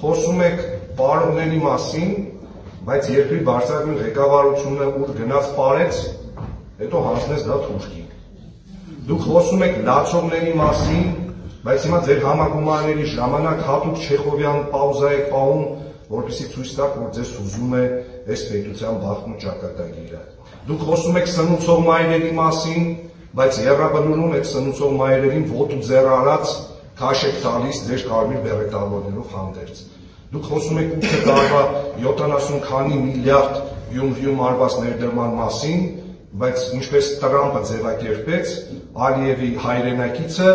խոսում եք պարողների մասին, բայց երկրի բարձրագույն ղեկավարությունը ուր գնաց պարեց, հետո հանձնեց դա թուրքին։ Դուք խոսում եք լացողների մասին, բայց հիմա ձեր համագումարների ժամանակ հատուկ Չեխովյան պաուզա եք պահում, որպեսզի ցույց տաք, որ ձեզ հուզում է այս պետության բախտն ու ճակատագիրը։ Դուք խոսում եք սնուցող մայրերի մասին, բայց եռաբլուրում եք սնուցող մայրերին ոտու ձեռ արած քաշ եք տալիս ձեր կարմիր բերետավորներով հանդերձ։ Դուք խոսում եք 8 տարվա 70 քանի միլիարդ Գյումրիում արված ներդրման մասին, բայց ինչպես Տրամպը ձևակերպեց, Ալիևի հայրենակիցը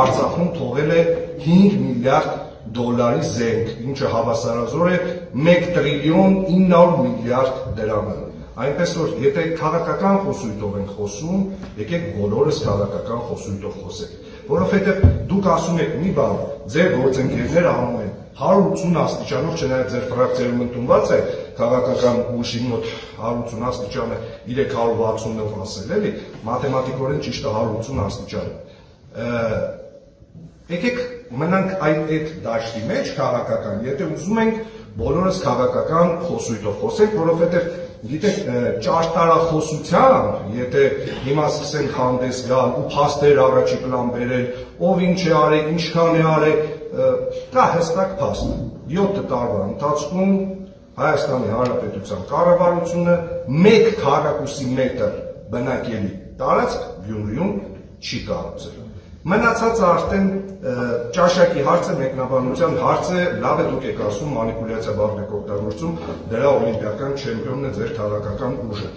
Արցախում թողել է 5 միլիարդ դոլարի զենք, ինչը հավասարազոր է 1 տրիլիոն 900 միլիարդ դրամը։ Այնպես որ եթե քաղաքական խոսույթով ենք խոսում, եկեք բոլորս քաղաքական խոսույթով խոսենք, որովհետև դուք ասում եք մի բան, ձեր գործընկերները անում են 180 աստիճանով, չնայած ձեր ֆրակցիայում ընդունված է քաղաքական ուժի մոտ 180 աստիճանը 360-ով ասել, էլի, մաթեմատիկորեն ճիշտը 180 աստիճան է։ Եկեք մնանք այդ դաշտի մեջ քաղաքական, եթե ուզում ենք բոլորս քաղաքական խոսույթով խոսենք, որովհետև գիտեք, ճարտարախոսությամբ, եթե հիմա սկսենք հանդես գալ ու փաստեր առաջի պլան բերել, ով ինչ է արել, ինչքան է արել, դա հստակ փաստ է։ 7 տարվա ընթացքում Հայաստանի Հանրապետության կառավարությունը 1 քառակուսի մետր բնակելի տարածք Գյումրիում չի կառուցել։ Մնացածը արդեն ճաշակի հարցը, մեկնաբանության հարցը, լավ է դուք եք ասում, մանիպուլյացիա բաղ եք օգտագործում, դրա օլիմպիական չեմպիոնն է ձեր քաղաքական ուժը։